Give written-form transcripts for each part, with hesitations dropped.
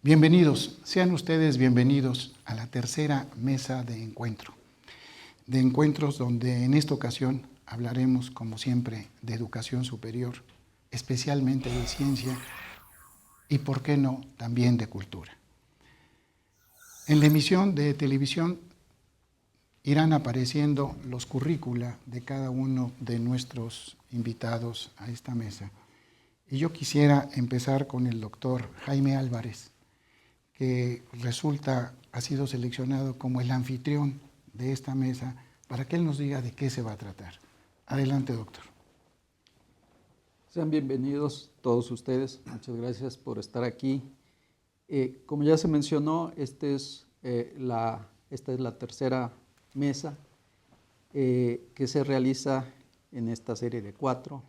Bienvenidos, sean ustedes bienvenidos a la tercera mesa de encuentros donde en esta ocasión hablaremos, como siempre, de educación superior, especialmente de ciencia y, por qué no, también de cultura. En la emisión de televisión irán apareciendo los currícula de cada uno de nuestros invitados a esta mesa. Y yo quisiera empezar con el doctor Jaime Álvarez, que ha sido seleccionado como el anfitrión de esta mesa para que él nos diga de qué se va a tratar. Adelante, doctor. Sean bienvenidos todos ustedes. Muchas gracias por estar aquí. Como ya se mencionó, esta es la tercera mesa que se realiza en esta serie de 4.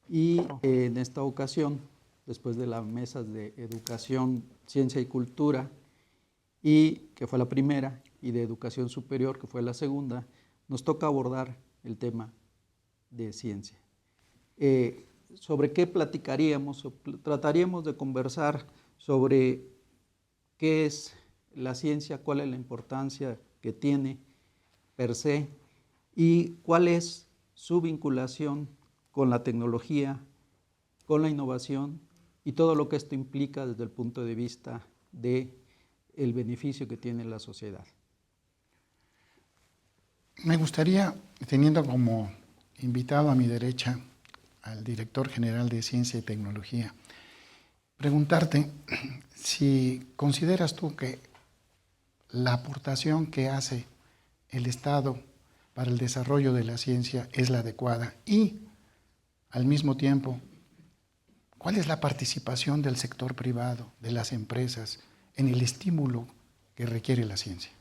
Y en esta ocasión, después de las mesas de educación, ciencia y cultura, y que fue la primera, y de educación superior, que fue la segunda, nos toca abordar el tema de ciencia. ¿Sobre qué platicaríamos? Trataríamos de conversar sobre qué es la ciencia, cuál es la importancia que tiene per se y cuál es su vinculación con la tecnología, con la innovación y todo lo que esto implica desde el punto de vista del beneficio que tiene la sociedad. Me gustaría, teniendo como invitado a mi derecha al director general de Ciencia y Tecnología, preguntarte si consideras tú que la aportación que hace el Estado para el desarrollo de la ciencia es la adecuada y, al mismo tiempo, ¿cuál es la participación del sector privado, de las empresas, en el estímulo que requiere la ciencia?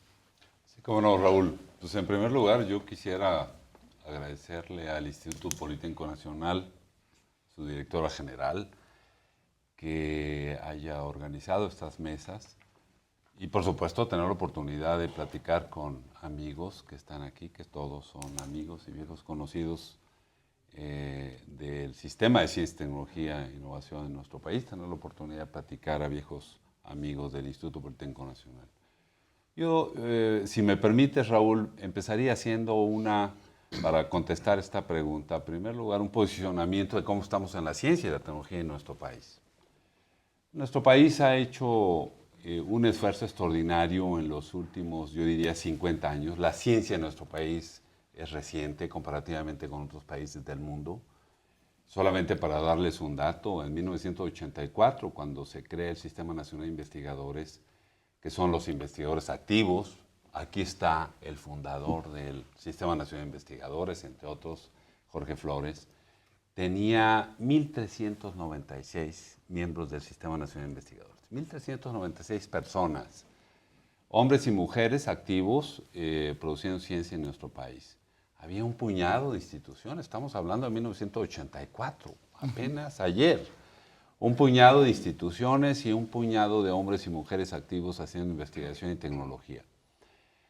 Sí, cómo no, Raúl. Pues en primer lugar, yo quisiera agradecerle al Instituto Politécnico Nacional, su directora general, que haya organizado estas mesas y, por supuesto, tener la oportunidad de platicar con amigos que están aquí, que todos son amigos y viejos conocidos del sistema de ciencia, tecnología e innovación en nuestro país, tener la oportunidad de platicar a viejos amigos del Instituto Politécnico Nacional. Yo, si me permites, Raúl, empezaría haciendo para contestar esta pregunta, en primer lugar, un posicionamiento de cómo estamos en la ciencia y la tecnología en nuestro país. Nuestro país ha hecho un esfuerzo extraordinario en los últimos, yo diría, 50 años. La ciencia en nuestro país es reciente comparativamente con otros países del mundo. Solamente para darles un dato, en 1984, cuando se crea el Sistema Nacional de Investigadores, que son los investigadores activos, aquí está el fundador del Sistema Nacional de Investigadores, entre otros, Jorge Flores, tenía 1,396 miembros del Sistema Nacional de Investigadores. 1,396 personas, hombres y mujeres activos produciendo ciencia en nuestro país. Había un puñado de instituciones, estamos hablando de 1984, apenas ayer. Un puñado de instituciones y un puñado de hombres y mujeres activos haciendo investigación y tecnología.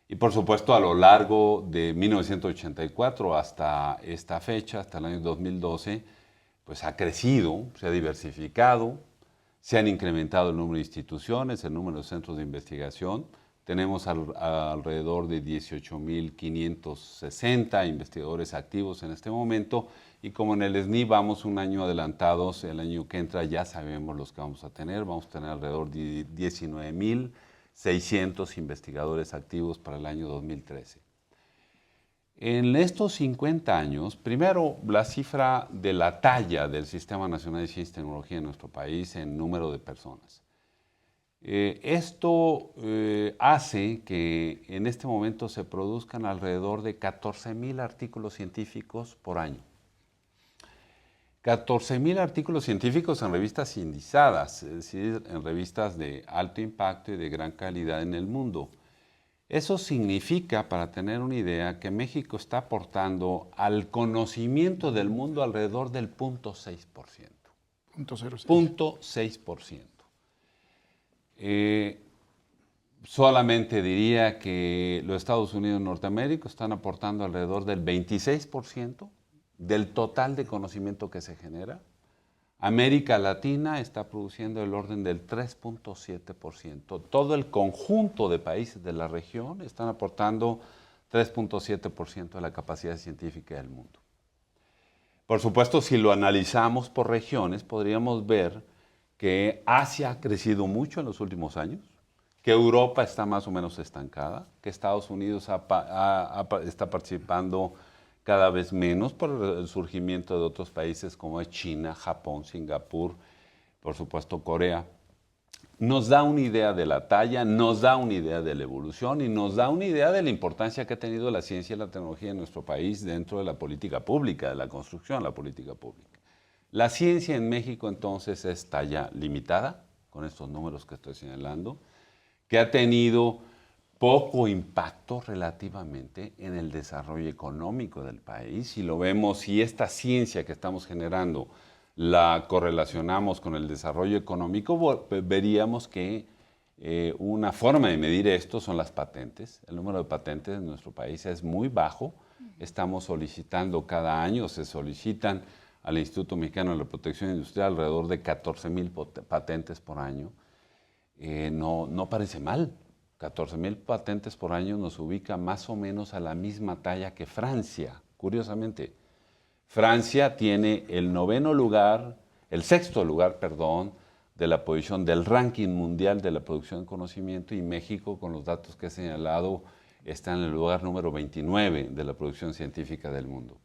Y por supuesto, a lo largo de 1984 hasta esta fecha, hasta el año 2012, pues ha crecido, se ha diversificado, se han incrementado el número de instituciones, el número de centros de investigación. Tenemos alrededor de 18,560 investigadores activos en este momento y como en el SNI vamos un año adelantados, el año que entra ya sabemos los que vamos a tener alrededor de 19,600 investigadores activos para el año 2013. En estos 50 años, primero la cifra de la talla del Sistema Nacional de Ciencia y Tecnología en nuestro país en número de personas. Esto hace que en este momento se produzcan alrededor de 14,000 artículos científicos por año. 14,000 artículos científicos en revistas indizadas, es decir, en revistas de alto impacto y de gran calidad en el mundo. Eso significa, para tener una idea, que México está aportando al conocimiento del mundo alrededor del 0.6%. 0.6%. Solamente diría que los Estados Unidos de Norteamérica están aportando alrededor del 26% del total de conocimiento que se genera. América Latina está produciendo el orden del 3.7%. Todo el conjunto de países de la región están aportando 3.7% de la capacidad científica del mundo. Por supuesto, si lo analizamos por regiones, podríamos ver que Asia ha crecido mucho en los últimos años, que Europa está más o menos estancada, que Estados Unidos está participando cada vez menos por el surgimiento de otros países como es China, Japón, Singapur, por supuesto Corea. Nos da una idea de la talla, nos da una idea de la evolución y nos da una idea de la importancia que ha tenido la ciencia y la tecnología en nuestro país dentro de la política pública, de la construcción de la política pública. La ciencia en México entonces es talla limitada, con estos números que estoy señalando, que ha tenido poco impacto relativamente en el desarrollo económico del país. Si lo vemos, si esta ciencia que estamos generando la correlacionamos con el desarrollo económico, veríamos que una forma de medir esto son las patentes. El número de patentes en nuestro país es muy bajo. Estamos solicitando cada año, se solicitan al Instituto Mexicano de la Protección Industrial alrededor de 14,000 patentes por año. No parece mal. 14,000 patentes por año nos ubica más o menos a la misma talla que Francia, curiosamente. Francia tiene el sexto lugar, de la posición del ranking mundial de la producción de conocimiento, y México, con los datos que he señalado, está en el lugar número 29 de la producción científica del mundo.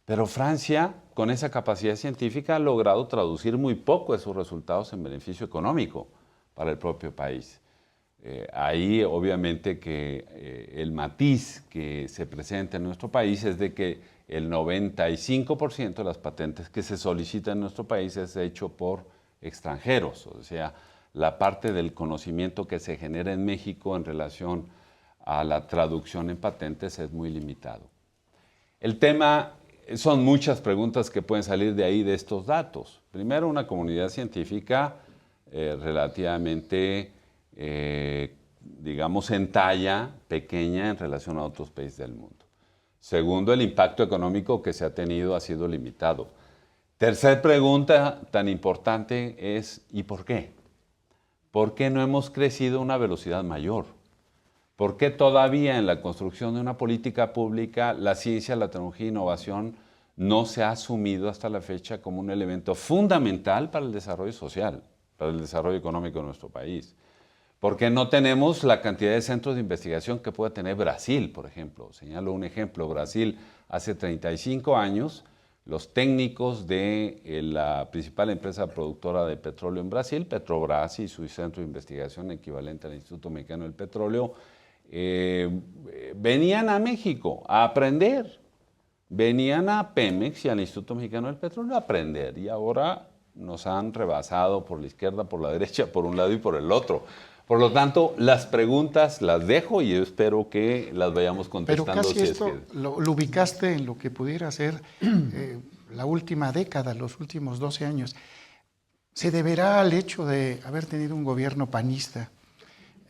Pero Francia, con esa capacidad científica, ha logrado traducir muy poco de sus resultados en beneficio económico para el propio país. Ahí, obviamente, que el matiz que se presenta en nuestro país es de que el 95% de las patentes que se solicitan en nuestro país es hecho por extranjeros. O sea, la parte del conocimiento que se genera en México en relación a la traducción en patentes es muy limitado. El tema, son muchas preguntas que pueden salir de ahí, de estos datos. Primero, una comunidad científica relativamente, digamos, en talla pequeña en relación a otros países del mundo. Segundo, el impacto económico que se ha tenido ha sido limitado. Tercer pregunta tan importante es, ¿y por qué? ¿Por qué no hemos crecido a una velocidad mayor? ¿Por qué todavía en la construcción de una política pública la ciencia, la tecnología e innovación no se ha asumido hasta la fecha como un elemento fundamental para el desarrollo social, para el desarrollo económico de nuestro país? ¿Por qué no tenemos la cantidad de centros de investigación que puede tener Brasil, por ejemplo? Señalo un ejemplo. Brasil, hace 35 años, los técnicos de la principal empresa productora de petróleo en Brasil, Petrobras, y su centro de investigación equivalente al Instituto Mexicano del Petróleo, venían a México a aprender. Venían a Pemex y al Instituto Mexicano del Petróleo a aprender. Y ahora nos han rebasado por la izquierda, por la derecha, por un lado y por el otro. Por lo tanto, las preguntas las dejo y yo espero que las vayamos contestando. Pero casi esto lo ubicaste en lo que pudiera ser la última década, los últimos 12 años. ¿Se deberá al hecho de haber tenido un gobierno panista,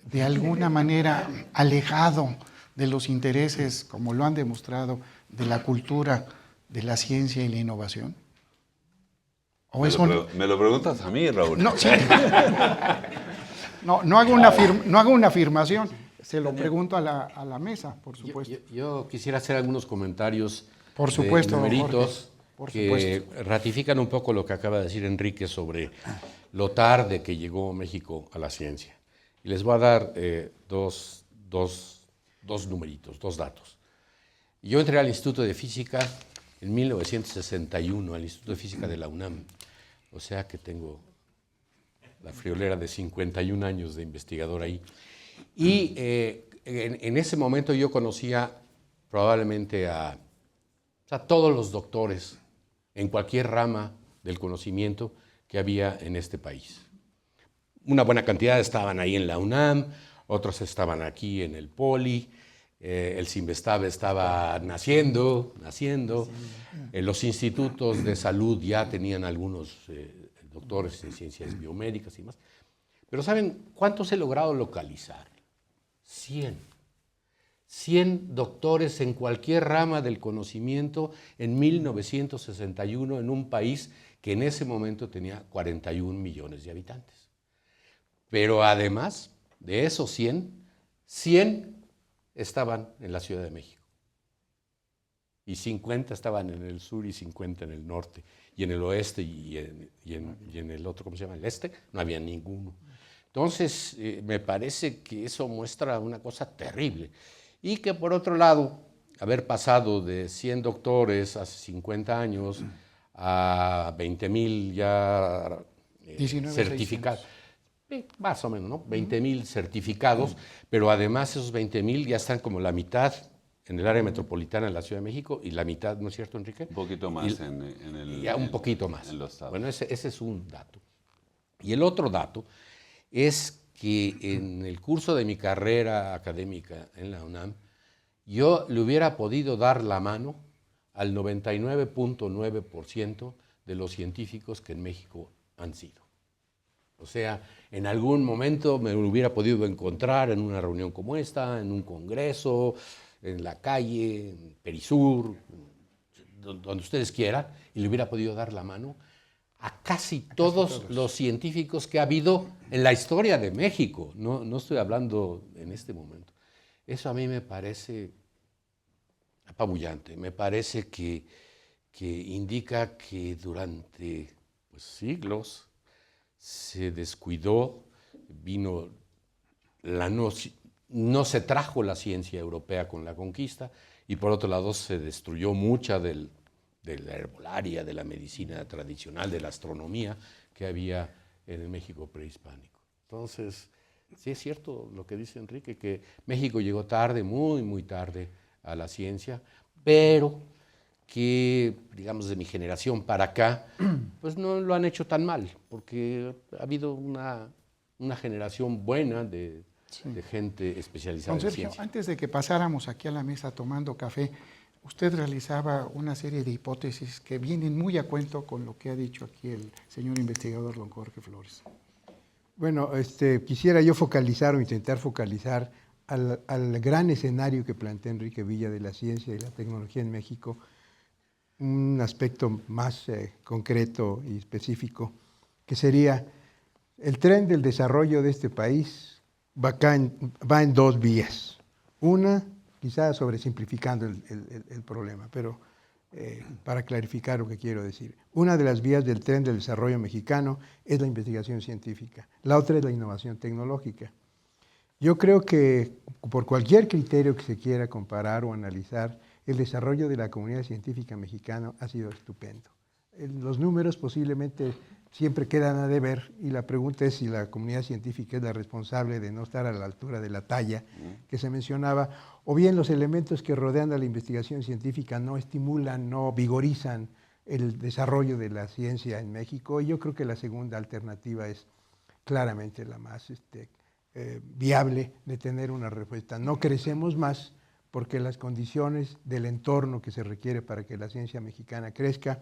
de alguna manera alejado de los intereses, como lo han demostrado, de la cultura, de la ciencia y la innovación? Me lo preguntas a mí, Raúl. No, sí. No hago una afirmación, se lo pregunto a la mesa, por supuesto. Yo quisiera hacer algunos comentarios, por supuesto, de numeritos, por que supuesto, ratifican un poco lo que acaba de decir Enrique sobre lo tarde que llegó México a la ciencia. Y les voy a dar dos numeritos, dos datos. Yo entré al Instituto de Física en 1961, al Instituto de Física de la UNAM, o sea que tengo la friolera de 51 años de investigador ahí. Y en ese momento yo conocía probablemente a todos los doctores en cualquier rama del conocimiento que había en este país. Una buena cantidad estaban ahí en la UNAM, otros estaban aquí en el Poli, el CIMBESTAB estaba naciendo, los institutos de salud ya tenían algunos doctores en ciencias biomédicas y más. Pero ¿saben cuántos he logrado localizar? 100 doctores en cualquier rama del conocimiento en 1961 en un país que en ese momento tenía 41 millones de habitantes. Pero además de esos 100 estaban en la Ciudad de México. Y 50 estaban en el sur y 50 en el norte. Y en el oeste y en el otro, ¿cómo se llama? El este, no había ninguno. Entonces, me parece que eso muestra una cosa terrible. Y que por otro lado, haber pasado de 100 doctores hace 50 años a 20,000 ya certificados. Más o menos, ¿no? 20,000 certificados, pero además esos 20,000 ya están como la mitad en el área metropolitana de la Ciudad de México y la mitad, ¿no es cierto, Enrique? Un poquito más en el... Ya un poquito más. En los estados. Bueno, ese es un dato. Y el otro dato es que en el curso de mi carrera académica en la UNAM, yo le hubiera podido dar la mano al 99.9% de los científicos que en México han sido. O sea, en algún momento me hubiera podido encontrar en una reunión como esta, en un congreso, en la calle, en Perisur, donde ustedes quieran, y le hubiera podido dar la mano a casi todos los científicos que ha habido en la historia de México. No estoy hablando en este momento. Eso a mí me parece apabullante, me parece que indica que durante siglos se descuidó, no se trajo la ciencia europea con la conquista y por otro lado se destruyó mucha de la herbolaria, de la medicina tradicional, de la astronomía que había en el México prehispánico. Entonces, sí es cierto lo que dice Enrique, que México llegó tarde, muy, muy tarde a la ciencia, pero que, digamos, de mi generación para acá, pues no lo han hecho tan mal, porque ha habido una generación buena de gente especializada Don en Sergio, ciencia. antes de que pasáramos aquí a la mesa tomando café, usted realizaba una serie de hipótesis que vienen muy a cuento con lo que ha dicho aquí el señor investigador don Jorge Flores. Bueno, quisiera yo focalizar o intentar focalizar al gran escenario que plantea Enrique Villa de la ciencia y la tecnología en México, un aspecto más concreto y específico, que sería el tren del desarrollo de este país va en dos vías. Una, quizás sobresimplificando el problema, pero para clarificar lo que quiero decir. Una de las vías del tren del desarrollo mexicano es la investigación científica, la otra es la innovación tecnológica. Yo creo que por cualquier criterio que se quiera comparar o analizar, el desarrollo de la comunidad científica mexicana ha sido estupendo. Los números posiblemente siempre quedan a deber y la pregunta es si la comunidad científica es la responsable de no estar a la altura de la talla que se mencionaba, o bien los elementos que rodean a la investigación científica no estimulan, no vigorizan el desarrollo de la ciencia en México. Y yo creo que la segunda alternativa es claramente la más viable de tener una respuesta. No crecemos más porque las condiciones del entorno que se requiere para que la ciencia mexicana crezca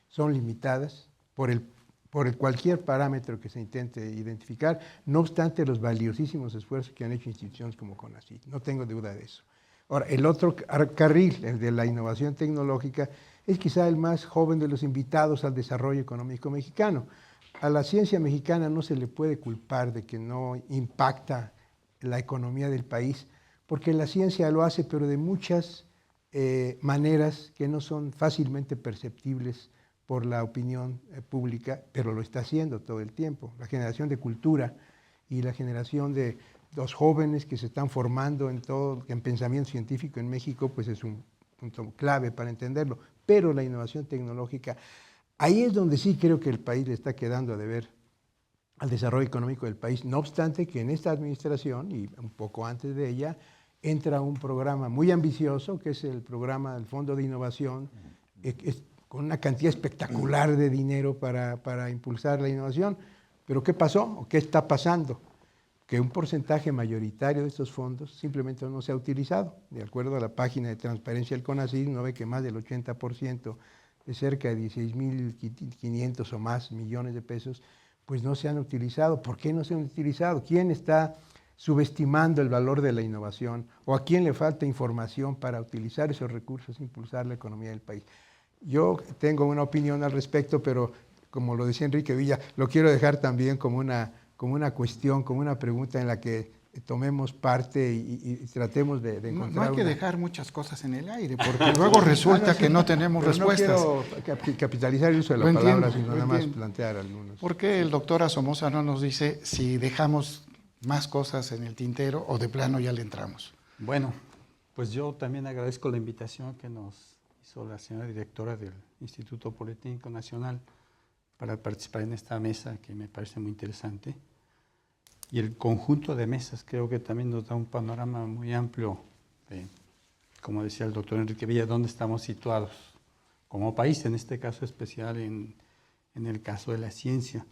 son limitadas por cualquier parámetro que se intente identificar, no obstante los valiosísimos esfuerzos que han hecho instituciones como CONACYT, no tengo duda de eso. Ahora, el otro carril, el de la innovación tecnológica, es quizá el más joven de los invitados al desarrollo económico mexicano. A la ciencia mexicana no se le puede culpar de que no impacta la economía del país, porque la ciencia lo hace, pero de muchas maneras que no son fácilmente perceptibles por la opinión pública, pero lo está haciendo todo el tiempo. La generación de cultura y la generación de los jóvenes que se están formando en pensamiento científico en México, pues es un punto clave para entenderlo. Pero la innovación tecnológica, ahí es donde sí creo que el país le está quedando a deber al desarrollo económico del país. No obstante que en esta administración, y un poco antes de ella, entra un programa muy ambicioso, que es el programa del Fondo de Innovación, con una cantidad espectacular de dinero para impulsar la innovación. Pero ¿qué pasó o qué está pasando? Que un porcentaje mayoritario de estos fondos simplemente no se ha utilizado. De acuerdo a la página de transparencia del CONACYT, uno ve que más del 80%, de cerca de 16,500 o más millones de pesos, pues no se han utilizado. ¿Por qué no se han utilizado? ¿Quién está subestimando el valor de la innovación? ¿O a quién le falta información para utilizar esos recursos e impulsar la economía del país? Yo tengo una opinión al respecto, pero como lo decía Enrique Villa, lo quiero dejar también como una cuestión, como una pregunta en la que tomemos parte y tratemos de encontrar. No hay que dejar muchas cosas en el aire, porque luego resulta que no tenemos respuestas. No quiero capitalizar el uso de la palabra, sino nada más plantear algunos. ¿Por qué el doctor Somoza no nos dice si dejamos más cosas en el tintero o de plano ya le entramos? Bueno, pues yo también agradezco la invitación que nos hizo la señora directora del Instituto Politécnico Nacional para participar en esta mesa, que me parece muy interesante. Y el conjunto de mesas creo que también nos da un panorama muy amplio de, como decía el doctor Enrique Villa, dónde estamos situados como país, en este caso especial en el caso de la ciencia.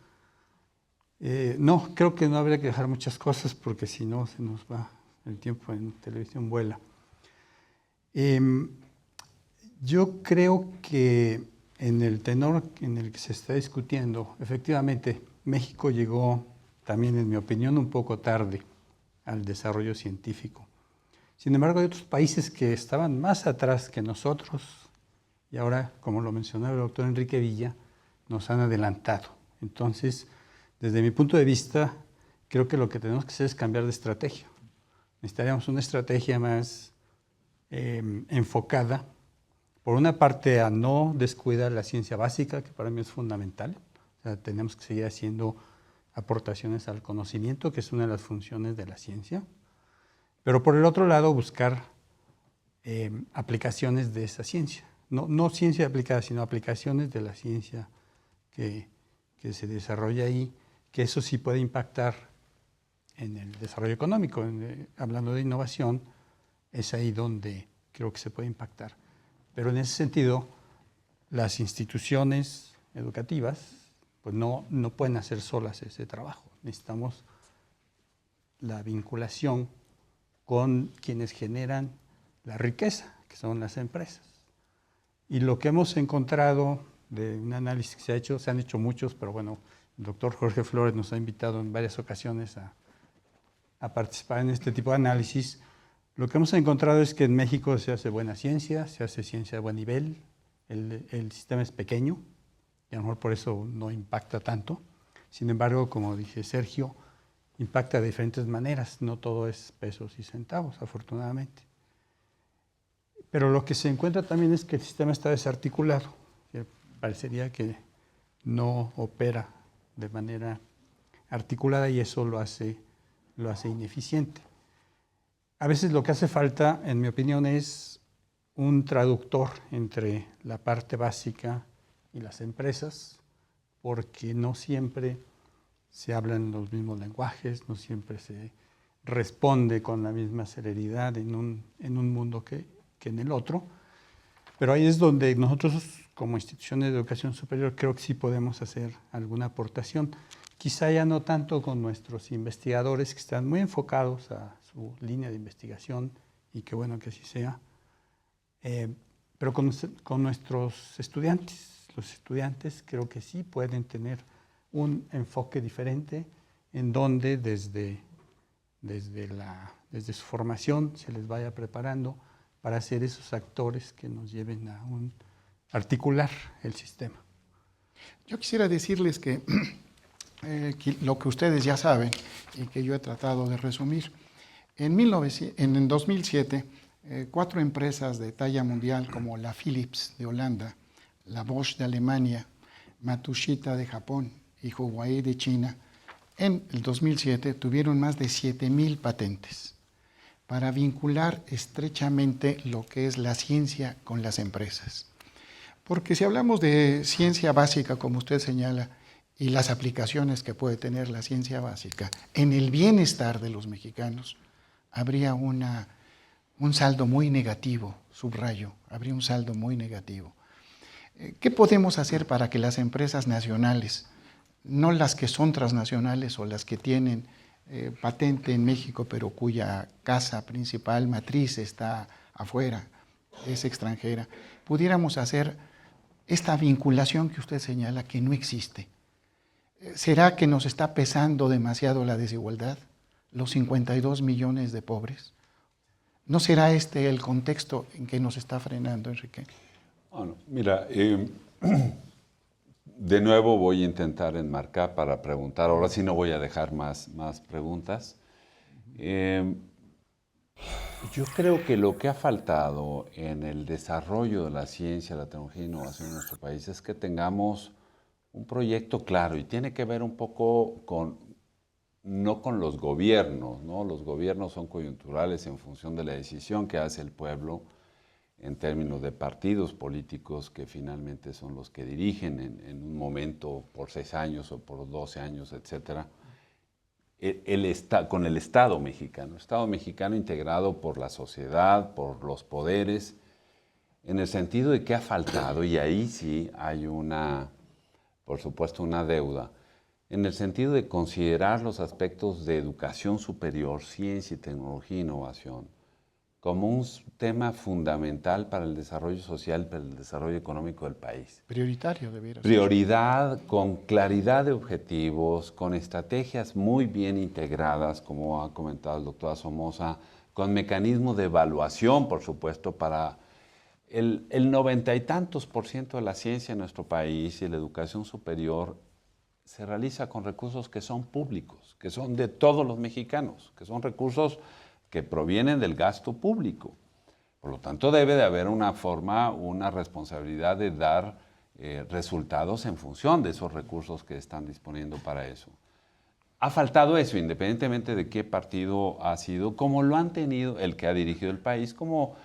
No, creo que no habría que dejar muchas cosas porque si no se nos va el tiempo, en televisión vuela. Yo creo que en el tenor en el que se está discutiendo, efectivamente, México llegó también, en mi opinión, un poco tarde al desarrollo científico. Sin embargo, hay otros países que estaban más atrás que nosotros y ahora, como lo mencionaba el doctor Enrique Villa, nos han adelantado. Entonces, desde mi punto de vista, creo que lo que tenemos que hacer es cambiar de estrategia. Necesitaríamos una estrategia más enfocada, por una parte, a no descuidar la ciencia básica, que para mí es fundamental. O sea, tenemos que seguir haciendo aportaciones al conocimiento, que es una de las funciones de la ciencia. Pero por el otro lado, buscar aplicaciones de esa ciencia. No ciencia aplicada, sino aplicaciones de la ciencia que se desarrolla ahí, que eso sí puede impactar en el desarrollo económico. Hablando de innovación, es ahí donde creo que se puede impactar. Pero en ese sentido, las instituciones educativas pues no pueden hacer solas ese trabajo. Necesitamos la vinculación con quienes generan la riqueza, que son las empresas. Y lo que hemos encontrado de un análisis que se han hecho muchos, pero bueno, el doctor Jorge Flores nos ha invitado en varias ocasiones a participar en este tipo de análisis. Lo que hemos encontrado es que en México se hace buena ciencia, se hace ciencia de buen nivel, el sistema es pequeño y a lo mejor por eso no impacta tanto. Sin embargo, como dije Sergio, impacta de diferentes maneras, no todo es pesos y centavos, afortunadamente. Pero lo que se encuentra también es que el sistema está desarticulado, que parecería que no opera de manera articulada y eso lo hace ineficiente. A veces lo que hace falta, en mi opinión, es un traductor entre la parte básica y las empresas, porque no siempre se hablan los mismos lenguajes, no siempre se responde con la misma celeridad en un mundo que en el otro. Pero ahí es donde nosotros, como instituciones de educación superior, creo que sí podemos hacer alguna aportación. Quizá ya no tanto con nuestros investigadores, que están muy enfocados a su línea de investigación, y qué bueno que así sea, pero con nuestros estudiantes. Los estudiantes creo que sí pueden tener un enfoque diferente, en donde desde su formación se les vaya preparando para ser esos actores que nos lleven a articular el sistema. Yo quisiera decirles que lo que ustedes ya saben y que yo he tratado de resumir. En 2007, 4 empresas de talla mundial como la Philips de Holanda, la Bosch de Alemania, Matsushita de Japón y Huawei de China, en el 2007 tuvieron más de 7,000 patentes para vincular estrechamente lo que es la ciencia con las empresas. Porque si hablamos de ciencia básica, como usted señala, y las aplicaciones que puede tener la ciencia básica en el bienestar de los mexicanos, habría un saldo muy negativo, subrayo, habría un saldo muy negativo. ¿Qué podemos hacer para que las empresas nacionales, no las que son transnacionales o las que tienen patente en México, pero cuya casa principal, matriz, está afuera, es extranjera, pudiéramos hacer esta vinculación que usted señala que no existe? ¿Será que nos está pesando demasiado la desigualdad, los 52 millones de pobres? ¿No será este el contexto en que nos está frenando, Enrique? Bueno, mira, De nuevo voy a intentar enmarcar para preguntar, ahora sí no voy a dejar más preguntas. Yo creo que lo que ha faltado en el desarrollo de la ciencia, la tecnología e innovación en nuestro país es que tengamos un proyecto claro, y tiene que ver un poco no con los gobiernos, ¿no? Los gobiernos son coyunturales en función de la decisión que hace el pueblo en términos de partidos políticos que finalmente son los que dirigen en un momento por 6 años o por 12 años, etcétera. Con el Estado mexicano integrado por la sociedad, por los poderes, en el sentido de que ha faltado, y ahí sí hay por supuesto, una deuda, en el sentido de considerar los aspectos de educación superior, ciencia y tecnología e innovación como un tema fundamental para el desarrollo social, para el desarrollo económico del país. Prioritario debiera ser. Prioridad, con claridad de objetivos, con estrategias muy bien integradas, como ha comentado el doctor Somoza, con mecanismos de evaluación, por supuesto, para el 90 y tantos % de la ciencia en nuestro país y la educación superior se realiza con recursos que son públicos, que son de todos los mexicanos, que son recursos que provienen del gasto público. Por lo tanto, debe de haber una responsabilidad de dar resultados en función de esos recursos que están disponiendo para eso. Ha faltado eso, independientemente de qué partido ha sido, como lo han tenido el que ha dirigido el país, como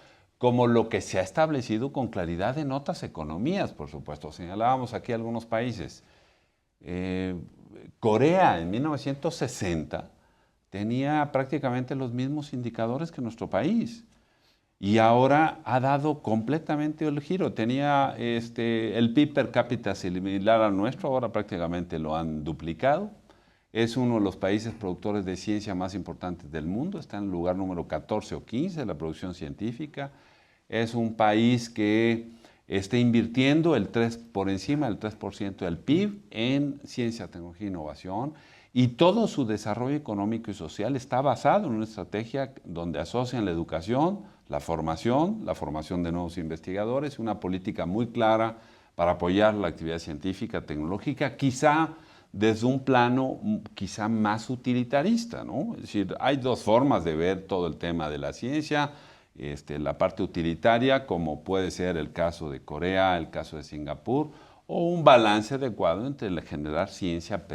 lo que se ha establecido con claridad en otras economías, por supuesto. Señalábamos aquí algunos países. Corea en 1960 tenía prácticamente los mismos indicadores que nuestro país y ahora ha dado completamente el giro. Tenía el PIB per cápita similar al nuestro, ahora prácticamente lo han duplicado. Es uno de los países productores de ciencia más importantes del mundo, está en el lugar número 14 o 15 de la producción científica. Es un país que está invirtiendo por encima del 3% del PIB en ciencia, tecnología e innovación, y todo su desarrollo económico y social está basado en una estrategia donde asocian la educación, la formación de nuevos investigadores, una política muy clara para apoyar la actividad científica, tecnológica, quizá desde un plano quizá más utilitarista, ¿no? Es decir, hay dos formas de ver todo el tema de la ciencia, la parte utilitaria, como puede ser el caso de Corea, el caso de Singapur, o un balance adecuado entre generar ciencia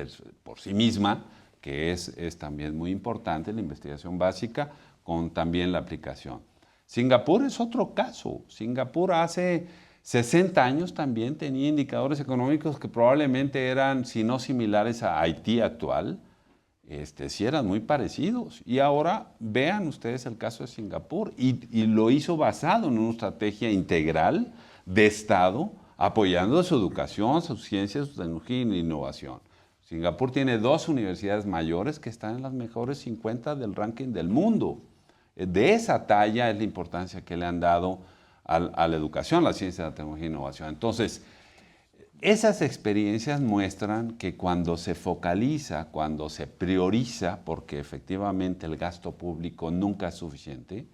por sí misma, que es también muy importante, la investigación básica, con también la aplicación. Singapur es otro caso. Singapur hace 60 años también tenía indicadores económicos que probablemente eran, si no similares a Haití actual, sí eran muy parecidos. Y ahora vean ustedes el caso de Singapur, y lo hizo basado en una estrategia integral de Estado, apoyando su educación, su ciencia, su tecnología e innovación. Singapur tiene 2 universidades mayores que están en las mejores 50 del ranking del mundo. De esa talla es la importancia que le han dado a la educación, la ciencia, la tecnología e innovación. Entonces, esas experiencias muestran que cuando se focaliza, cuando se prioriza, porque efectivamente el gasto público nunca es suficiente,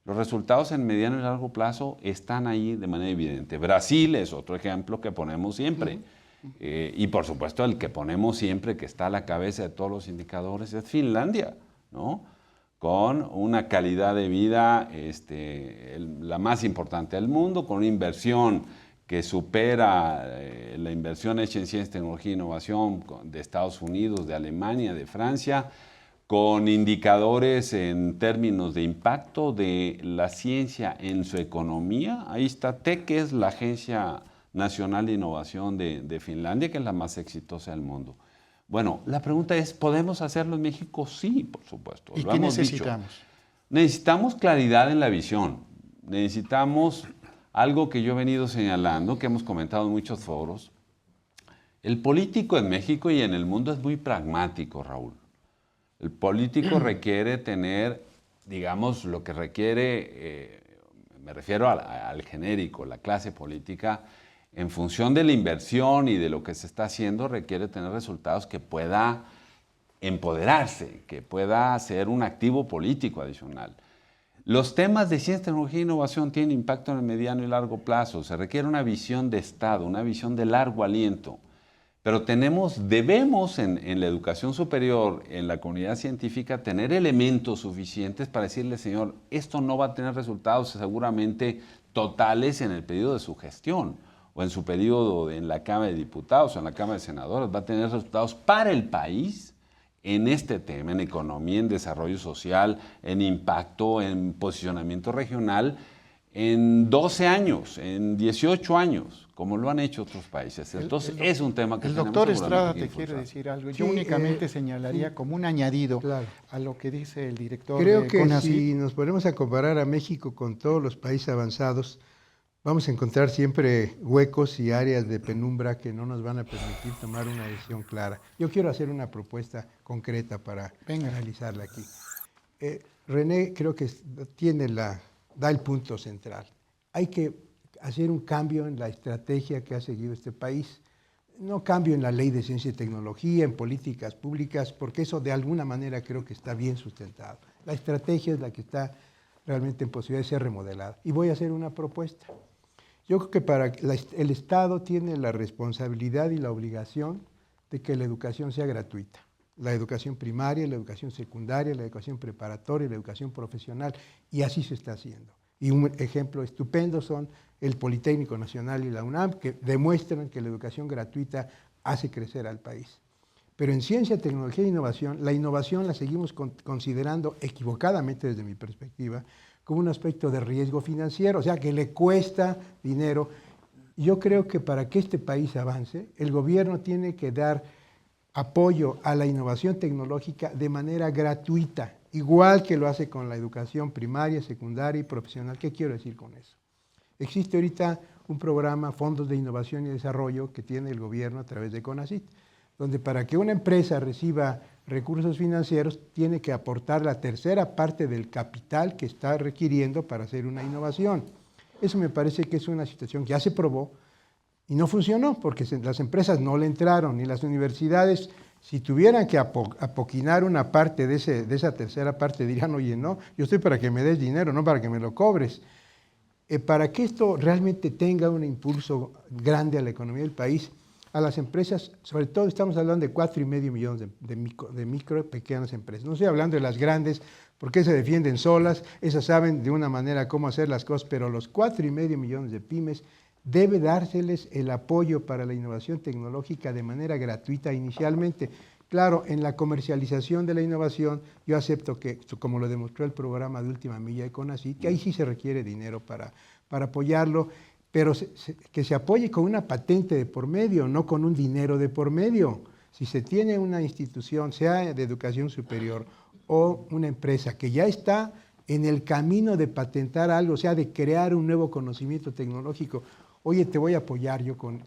los resultados en mediano y largo plazo están ahí de manera evidente. Brasil es otro ejemplo que ponemos siempre. Y por supuesto el que ponemos siempre, que está a la cabeza de todos los indicadores, es Finlandia, ¿no? Con una calidad de vida la más importante del mundo, con una inversión que supera la inversión hecha en ciencia, tecnología e innovación de Estados Unidos, de Alemania, de Francia, con indicadores en términos de impacto de la ciencia en su economía. Ahí está TEC, que es la Agencia Nacional de Innovación de Finlandia, que es la más exitosa del mundo. Bueno, la pregunta es, ¿podemos hacerlo en México? Sí, por supuesto. ¿Y qué necesitamos? Necesitamos claridad en la visión. Necesitamos algo que yo he venido señalando, que hemos comentado en muchos foros. El político en México y en el mundo es muy pragmático, Raúl. El político requiere tener, digamos, lo que requiere, me refiero al genérico, la clase política, en función de la inversión y de lo que se está haciendo, requiere tener resultados que pueda empoderarse, que pueda ser un activo político adicional. Los temas de ciencia, tecnología e innovación tienen impacto en el mediano y largo plazo. Se requiere una visión de Estado, una visión de largo aliento. Pero debemos en la educación superior, en la comunidad científica, tener elementos suficientes para decirle, señor, esto no va a tener resultados seguramente totales en el periodo de su gestión, o en su periodo en la Cámara de Diputados, o en la Cámara de Senadores, va a tener resultados para el país en este tema, en economía, en desarrollo social, en impacto, en posicionamiento regional, en 12 años, en 18 años, como lo han hecho otros países. Entonces, es un tema que el tenemos doctor seguramente Estrada que te quiere impulsar. decir algo. Sí, Yo únicamente señalaría como un añadido claro. a lo que dice el director Creo de que CONACYT. si nos ponemos a comparar a México con todos los países avanzados, vamos a encontrar siempre huecos y áreas de penumbra que no nos van a permitir tomar una decisión clara. Yo quiero hacer una propuesta concreta para analizarla aquí. René creo que da el punto central. Hay que hacer un cambio en la estrategia que ha seguido este país. No cambio en la ley de ciencia y tecnología, en políticas públicas, porque eso de alguna manera creo que está bien sustentado. La estrategia es la que está realmente en posibilidad de ser remodelada. Y voy a hacer una propuesta. Yo creo que el Estado tiene la responsabilidad y la obligación de que la educación sea gratuita. La educación primaria, la educación secundaria, la educación preparatoria, la educación profesional, y así se está haciendo. Y un ejemplo estupendo son el Politécnico Nacional y la UNAM, que demuestran que la educación gratuita hace crecer al país. Pero en ciencia, tecnología e innovación, la innovación la seguimos considerando equivocadamente desde mi perspectiva como un aspecto de riesgo financiero, o sea, que le cuesta dinero. Yo creo que para que este país avance, el gobierno tiene que dar apoyo a la innovación tecnológica de manera gratuita, igual que lo hace con la educación primaria, secundaria y profesional. ¿Qué quiero decir con eso? Existe ahorita un programa, Fondos de Innovación y Desarrollo, que tiene el gobierno a través de CONACYT, donde para que una empresa reciba recursos financieros tiene que aportar la tercera parte del capital que está requiriendo para hacer una innovación. Eso me parece que es una situación que ya se probó y no funcionó porque las empresas no le entraron, ni las universidades, si tuvieran que apoquinar una parte de esa tercera parte, dirían, oye, no, yo estoy para que me des dinero, no para que me lo cobres. Para que esto realmente tenga un impulso grande a la economía del país, a las empresas, sobre todo estamos hablando de 4,5 millones de micro y pequeñas empresas. No estoy hablando de las grandes, porque se defienden solas, esas saben de una manera cómo hacer las cosas, pero los 4,5 millones de pymes debe dárseles el apoyo para la innovación tecnológica de manera gratuita inicialmente. Claro, en la comercialización de la innovación, yo acepto que, como lo demostró el programa de Última Milla de CONACYT, que ahí sí se requiere dinero para apoyarlo, pero que se apoye con una patente de por medio, no con un dinero de por medio. Si se tiene una institución, sea de educación superior o una empresa que ya está en el camino de patentar algo, o sea, de crear un nuevo conocimiento tecnológico, oye, te voy a apoyar yo con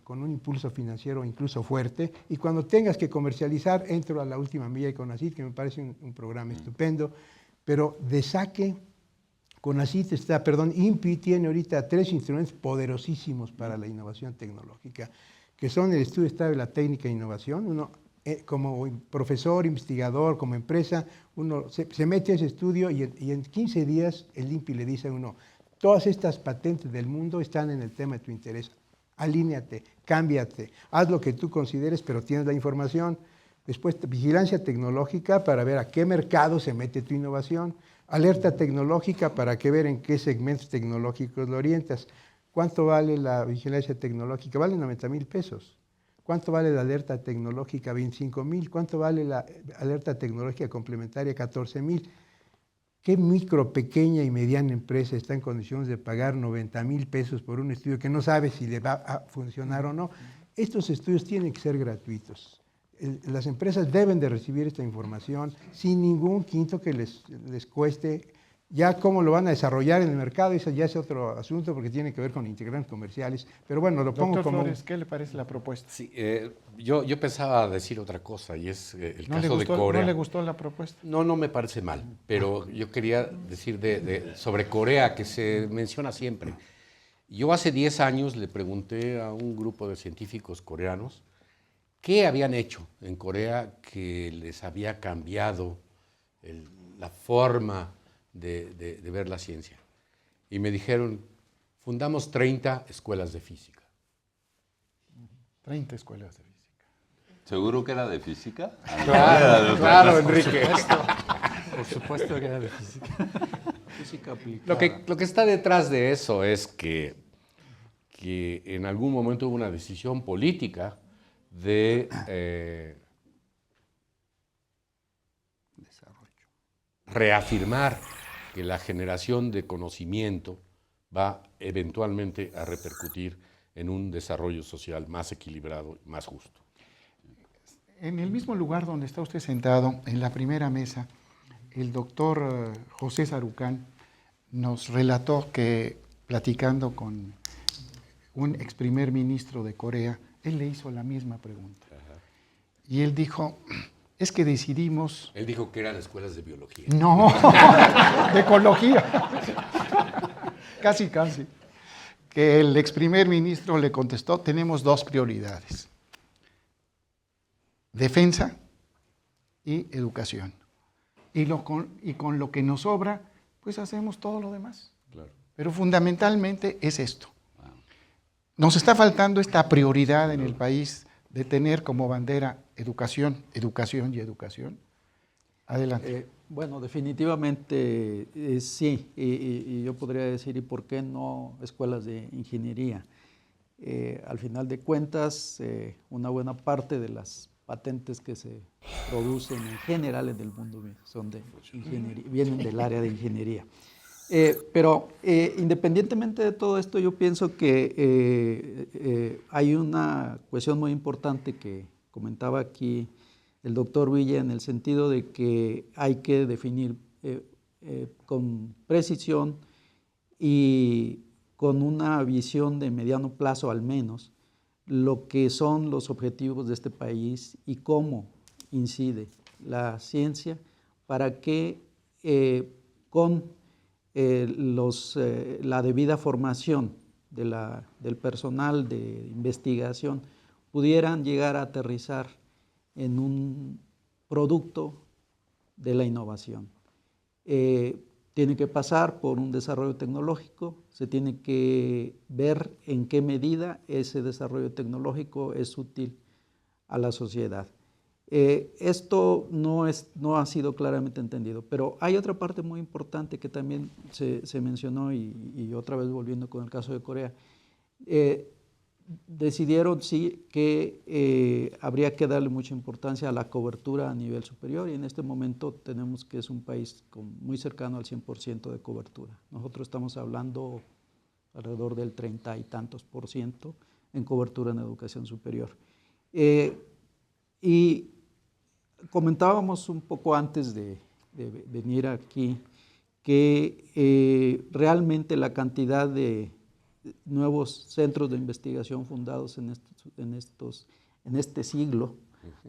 un impulso financiero incluso fuerte, y cuando tengas que comercializar, entro a la Última Milla de CONACYT, que me parece un programa estupendo, pero de saque, INPI tiene ahorita 3 instrumentos poderosísimos para la innovación tecnológica, que son el estudio estado de la técnica e innovación. Uno, como profesor, investigador, como empresa, uno se mete a ese estudio y en 15 días el INPI le dice a uno, todas estas patentes del mundo están en el tema de tu interés. Alíneate, cámbiate, haz lo que tú consideres, pero tienes la información. Después, vigilancia tecnológica para ver a qué mercado se mete tu innovación. Alerta tecnológica para ver en qué segmentos tecnológicos lo orientas. ¿Cuánto vale la vigilancia tecnológica? Vale 90,000 pesos. ¿Cuánto vale la alerta tecnológica? 25,000. ¿Cuánto vale la alerta tecnológica complementaria? 14,000. ¿Qué micro, pequeña y mediana empresa está en condiciones de pagar 90,000 pesos por un estudio que no sabe si le va a funcionar o no? Estos estudios tienen que ser gratuitos. Las empresas deben de recibir esta información sin ningún quinto que les cueste. Ya cómo lo van a desarrollar en el mercado, eso ya es otro asunto porque tiene que ver con integrantes comerciales. Pero bueno, lo pongo Doctor como... Flores, ¿qué le parece la propuesta? Sí, yo pensaba decir otra cosa y es el ¿No caso le gustó, de Corea. ¿No le gustó la propuesta? No, no me parece mal, pero yo quería decir sobre Corea, que se menciona siempre. Yo hace 10 años le pregunté a un grupo de científicos coreanos qué habían hecho en Corea que les había cambiado la forma de ver la ciencia. Y me dijeron, fundamos 30 escuelas de física. 30 escuelas de física. ¿Seguro que era de física? Claro, Enrique. Por supuesto que era de física. Física aplicada. Lo que está detrás de eso es que en algún momento hubo una decisión política de reafirmar que la generación de conocimiento va eventualmente a repercutir en un desarrollo social más equilibrado y más justo. En el mismo lugar donde está usted sentado, en la primera mesa, el doctor José Sarucán nos relató que, platicando con un ex primer ministro de Corea, él le hizo la misma pregunta. Y él dijo, es que decidimos... Él dijo que eran escuelas de biología. No, de ecología. Casi, casi. Que el ex primer ministro le contestó, tenemos dos prioridades. Defensa y educación. Y con lo que nos sobra, pues hacemos todo lo demás. Claro. Pero fundamentalmente es esto. Nos está faltando esta prioridad en el país de tener como bandera educación, educación y educación. Adelante. Bueno, definitivamente sí, y yo podría decir, ¿y por qué no escuelas de ingeniería? Al final de cuentas, una buena parte de las patentes que se producen en general en el mundo son de ingeniería, vienen del área de ingeniería. Pero independientemente de todo esto, yo pienso que hay una cuestión muy importante que comentaba aquí el doctor Villa, en el sentido de que hay que definir con precisión y con una visión de mediano plazo al menos lo que son los objetivos de este país y cómo incide la ciencia para que con la debida formación del personal de investigación pudieran llegar a aterrizar en un producto de la innovación. Tiene que pasar por un desarrollo tecnológico, se tiene que ver en qué medida ese desarrollo tecnológico es útil a la sociedad. Esto no ha sido claramente entendido, pero hay otra parte muy importante que también se mencionó y otra vez volviendo con el caso de Corea. Decidieron sí que habría que darle mucha importancia a la cobertura a nivel superior y en este momento tenemos que es un país muy cercano al 100% de cobertura. Nosotros estamos hablando alrededor del 30 y tantos % en cobertura en educación superior. Y comentábamos un poco antes de venir aquí que realmente la cantidad de nuevos centros de investigación fundados en este siglo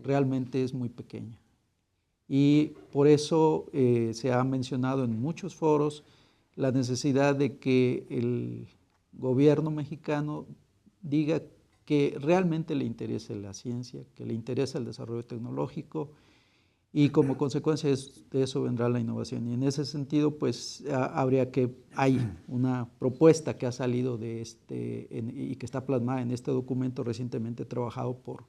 realmente es muy pequeña. Y por eso se ha mencionado en muchos foros la necesidad de que el gobierno mexicano diga que realmente le interese la ciencia, que le interesa el desarrollo tecnológico y como consecuencia de eso vendrá la innovación. Y en ese sentido, pues hay una propuesta que ha salido de y que está plasmada en este documento recientemente trabajado por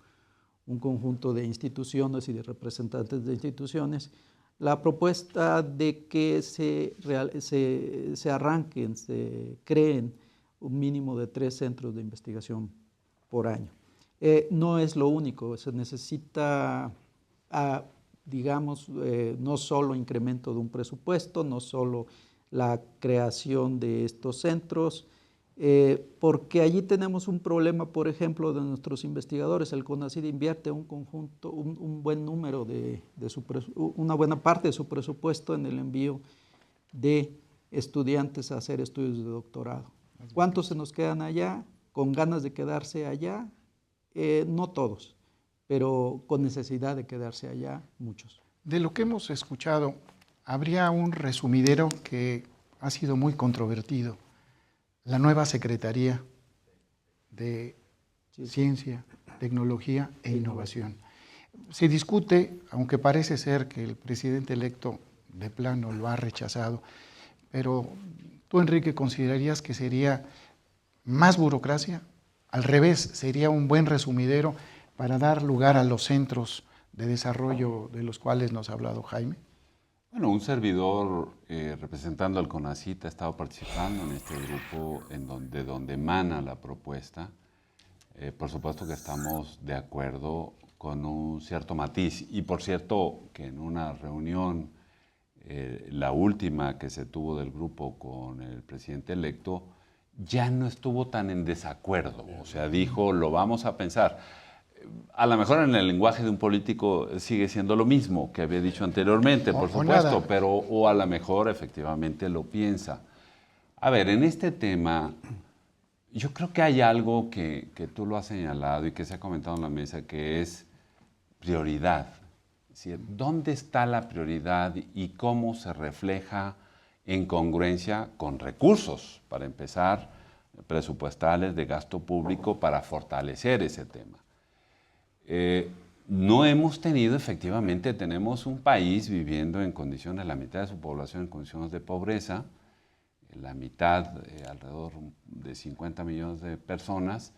un conjunto de instituciones y de representantes de instituciones, la propuesta de que se arranquen, se creen un mínimo de 3 centros de investigación por año. No es lo único, se necesita digamos, no solo incremento de un presupuesto, no solo la creación de estos centros, porque allí tenemos un problema, por ejemplo, de nuestros investigadores. El CONACYT invierte un buen número una buena parte de su presupuesto en el envío de estudiantes a hacer estudios de doctorado. ¿Cuántos se nos quedan allá con ganas de quedarse allá? No todos, pero con necesidad de quedarse allá, muchos. De lo que hemos escuchado, habría un resumidero que ha sido muy controvertido, la nueva Secretaría de Ciencia, Tecnología e Innovación. Se discute, aunque parece ser que el presidente electo de plano lo ha rechazado, pero tú, Enrique, ¿considerarías que sería más burocracia? Al revés, sería un buen resumidero para dar lugar a los centros de desarrollo de los cuales nos ha hablado Jaime? Bueno, un servidor representando al CONACYT ha estado participando en este grupo de donde emana la propuesta. Por supuesto que estamos de acuerdo con un cierto matiz. Y por cierto, que en una reunión, la última que se tuvo del grupo con el presidente electo, ya no estuvo tan en desacuerdo. O sea, dijo, lo vamos a pensar. A lo mejor en el lenguaje de un político sigue siendo lo mismo que había dicho anteriormente, por supuesto, pero o a lo mejor efectivamente lo piensa. A ver, en este tema, yo creo que hay algo que tú lo has señalado y que se ha comentado en la mesa, que es prioridad. Es decir, ¿dónde está la prioridad y cómo se refleja en congruencia con recursos, para empezar, presupuestales de gasto público para fortalecer ese tema? No hemos tenido, efectivamente, tenemos un país viviendo en condiciones, la mitad de su población en condiciones de pobreza, la mitad, alrededor de 50 millones de personas,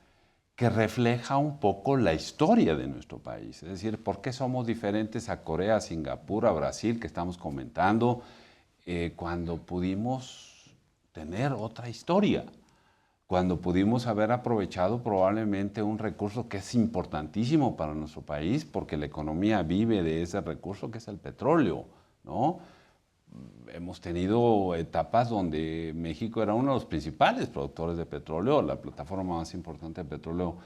que refleja un poco la historia de nuestro país. Es decir, ¿por qué somos diferentes a Corea, a Singapur, a Brasil, que estamos comentando, cuando pudimos tener otra historia? Cuando pudimos haber aprovechado probablemente un recurso que es importantísimo para nuestro país, porque la economía vive de ese recurso que es el petróleo, ¿no? Hemos tenido etapas donde México era uno de los principales productores de petróleo, la plataforma más importante de petróleo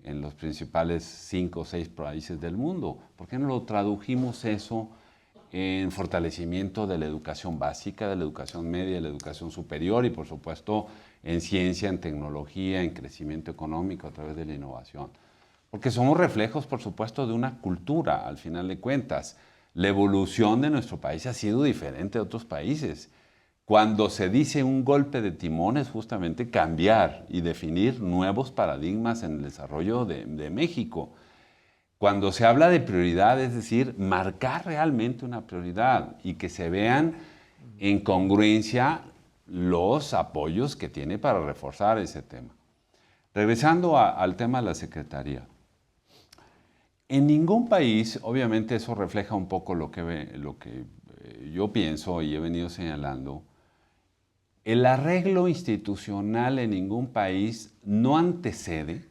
en los principales 5 o 6 países del mundo. ¿Por qué no lo tradujimos eso en fortalecimiento de la educación básica, de la educación media, de la educación superior y, por supuesto, en ciencia, en tecnología, en crecimiento económico a través de la innovación? Porque somos reflejos, por supuesto, de una cultura, al final de cuentas. La evolución de nuestro país ha sido diferente de otros países. Cuando se dice un golpe de timón es justamente cambiar y definir nuevos paradigmas en el desarrollo de México. Cuando se habla de prioridad, es decir, marcar realmente una prioridad y que se vean en congruencia los apoyos que tiene para reforzar ese tema. Regresando al tema de la Secretaría. En ningún país, obviamente eso refleja un poco lo que yo pienso y he venido señalando, el arreglo institucional en ningún país no antecede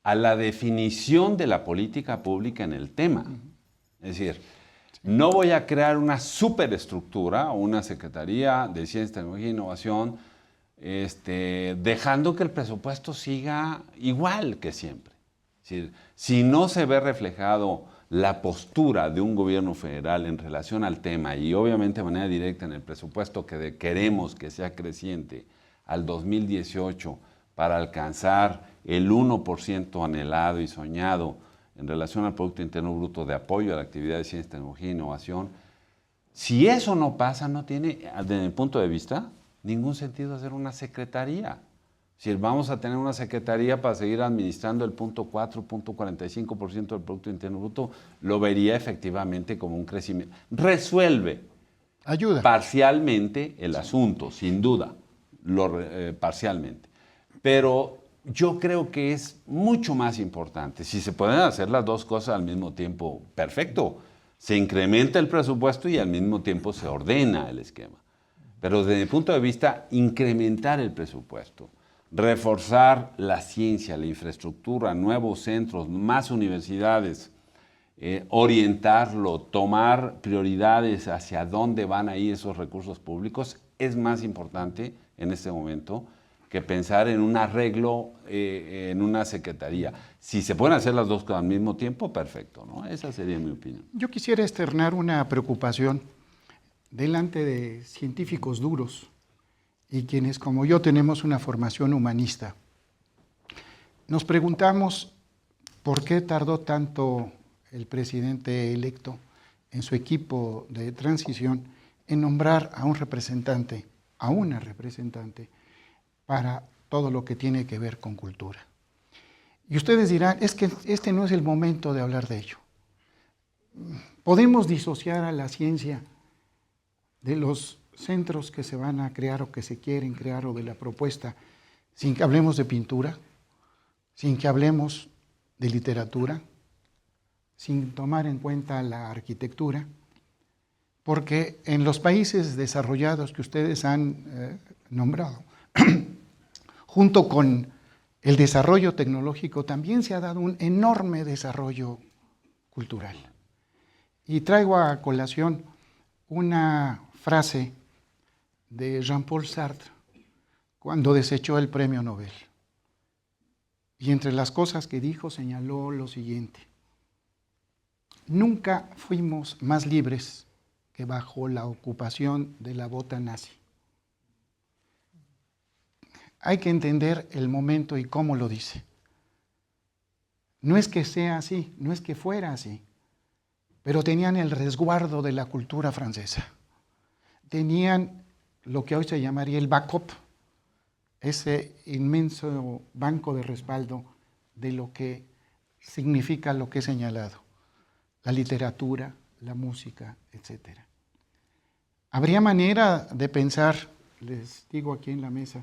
a la definición de la política pública en el tema. Es decir, no voy a crear una superestructura o una Secretaría de Ciencia, Tecnología e Innovación dejando que el presupuesto siga igual que siempre. Es decir, si no se ve reflejado la postura de un gobierno federal en relación al tema y obviamente de manera directa en el presupuesto que queremos que sea creciente al 2018 para alcanzar el 1% anhelado y soñado en relación al Producto Interno Bruto de apoyo a la actividad de ciencia, tecnología e innovación, si eso no pasa, no tiene, desde mi punto de vista, ningún sentido hacer una secretaría. Si vamos a tener una secretaría para seguir administrando el 0.4, 0.45% del Producto Interno Bruto, lo vería efectivamente como un crecimiento. Resuelve ayuda parcialmente el asunto, sin duda, parcialmente. Pero yo creo que es mucho más importante. Si se pueden hacer las dos cosas al mismo tiempo, perfecto. Se incrementa el presupuesto y al mismo tiempo se ordena el esquema. Pero desde mi punto de vista, incrementar el presupuesto, reforzar la ciencia, la infraestructura, nuevos centros, más universidades, orientarlo, tomar prioridades hacia dónde van a ir esos recursos públicos, es más importante en este momento que pensar en un arreglo en una secretaría. Si se pueden hacer las dos cosas al mismo tiempo, perfecto, ¿no? Esa sería mi opinión. Yo quisiera externar una preocupación delante de científicos duros y quienes, como yo, tenemos una formación humanista. Nos preguntamos por qué tardó tanto el presidente electo en su equipo de transición en nombrar a un representante, a una representante, para todo lo que tiene que ver con cultura. Y ustedes dirán, es que este no es el momento de hablar de ello. Podemos disociar a la ciencia de los centros que se van a crear o que se quieren crear o de la propuesta, sin que hablemos de pintura, sin que hablemos de literatura, sin tomar en cuenta la arquitectura, porque en los países desarrollados que ustedes han nombrado, junto con el desarrollo tecnológico, también se ha dado un enorme desarrollo cultural. Y traigo a colación una frase de Jean-Paul Sartre cuando desechó el premio Nobel. Y entre las cosas que dijo señaló lo siguiente: nunca fuimos más libres que bajo la ocupación de la bota nazi. Hay que entender el momento y cómo lo dice. No es que sea así, no es que fuera así, pero tenían el resguardo de la cultura francesa. Tenían lo que hoy se llamaría el backup, ese inmenso banco de respaldo de lo que significa lo que he señalado, la literatura, la música, etc. ¿Habría manera de pensar, les digo aquí en la mesa,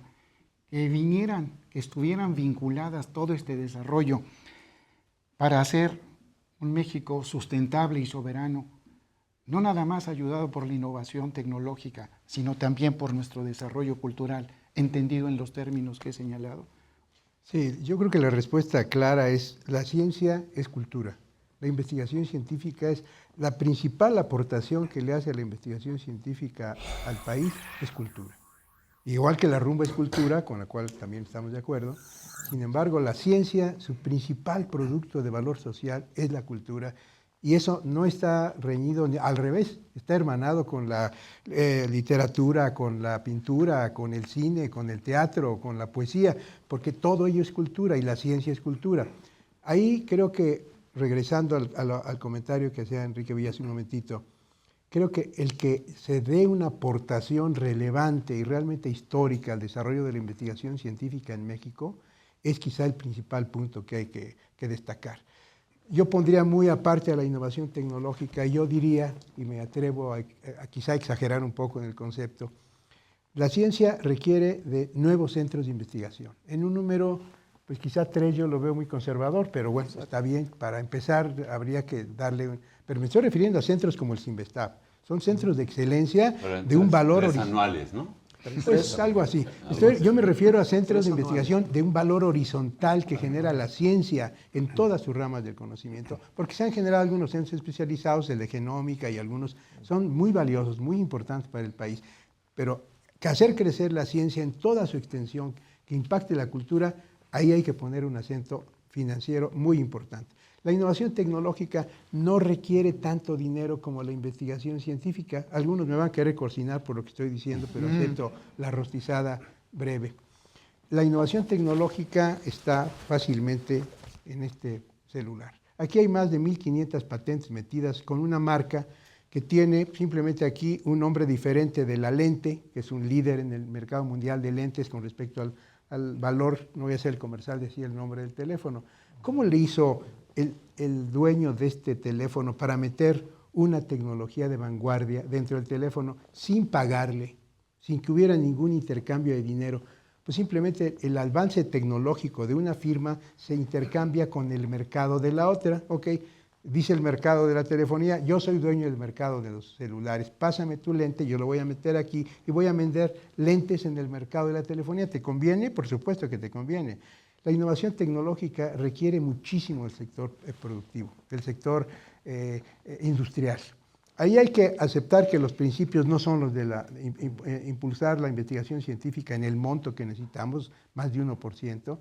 que vinieran, que estuvieran vinculadas todo este desarrollo para hacer un México sustentable y soberano, no nada más ayudado por la innovación tecnológica, sino también por nuestro desarrollo cultural, entendido en los términos que he señalado? Sí, yo creo que la respuesta clara es: la ciencia es cultura. La investigación científica es la principal aportación que le hace a la investigación científica al país, es cultura. Igual que la rumba es cultura, con la cual también estamos de acuerdo. Sin embargo, la ciencia, su principal producto de valor social es la cultura. Y eso no está reñido, al revés, está hermanado con la literatura, con la pintura, con el cine, con el teatro, con la poesía, porque todo ello es cultura y la ciencia es cultura. Ahí creo que, regresando al comentario que hacía Enrique Villa hace un momentito, creo que el que se dé una aportación relevante y realmente histórica al desarrollo de la investigación científica en México es quizá el principal punto que hay que destacar. Yo pondría muy aparte a la innovación tecnológica, y yo diría, y me atrevo a quizá exagerar un poco en el concepto, la ciencia requiere de nuevos centros de investigación. En un número, pues quizá 3 yo lo veo muy conservador, pero bueno, está bien. Para empezar habría que darle... Pero me estoy refiriendo a centros como el CINVESTAB. Son centros de excelencia de un valor... anuales, ¿no? Pues algo así. Yo me refiero a centros de investigación de un valor horizontal que genera la ciencia en todas sus ramas del conocimiento, porque se han generado algunos centros especializados, el de genómica y algunos son muy valiosos, muy importantes para el país, pero que hacer crecer la ciencia en toda su extensión, que impacte la cultura, ahí hay que poner un acento financiero muy importante. La innovación tecnológica no requiere tanto dinero como la investigación científica. Algunos me van a querer cocinar por lo que estoy diciendo, pero acepto la rostizada breve. La innovación tecnológica está fácilmente en este celular. Aquí hay más de 1.500 patentes metidas con una marca que tiene simplemente aquí un nombre diferente de la lente, que es un líder en el mercado mundial de lentes con respecto al valor, no voy a hacer el comercial, decía el nombre del teléfono. ¿Cómo le hizo el dueño de este teléfono para meter una tecnología de vanguardia dentro del teléfono sin pagarle, sin que hubiera ningún intercambio de dinero? Pues simplemente el avance tecnológico de una firma se intercambia con el mercado de la otra. Ok, dice el mercado de la telefonía: yo soy dueño del mercado de los celulares, pásame tu lente, yo lo voy a meter aquí y voy a vender lentes en el mercado de la telefonía. ¿Te conviene? Por supuesto que te conviene. La innovación tecnológica requiere muchísimo del sector productivo, del sector industrial. Ahí hay que aceptar que los principios no son los de impulsar la investigación científica en el monto que necesitamos, más de 1%.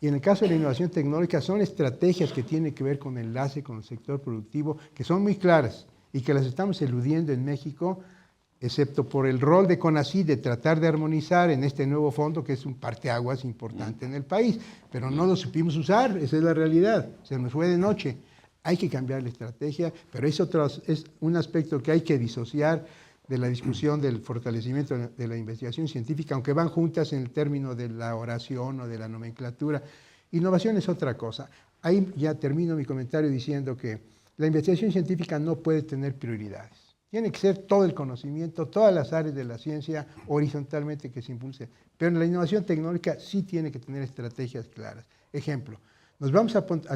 Y en el caso de la innovación tecnológica son estrategias que tienen que ver con enlace con el sector productivo, que son muy claras y que las estamos eludiendo en México, excepto por el rol de CONACYT de tratar de armonizar en este nuevo fondo, que es un parteaguas importante en el país. Pero no lo supimos usar, esa es la realidad, se nos fue de noche. Hay que cambiar la estrategia, pero es un aspecto que hay que disociar de la discusión del fortalecimiento de la investigación científica, aunque van juntas en el término de la oración o de la nomenclatura. Innovación es otra cosa. Ahí ya termino mi comentario diciendo que la investigación científica no puede tener prioridades. Tiene que ser todo el conocimiento, todas las áreas de la ciencia horizontalmente que se impulse. Pero en la innovación tecnológica sí tiene que tener estrategias claras. Ejemplo, Nos vamos a poner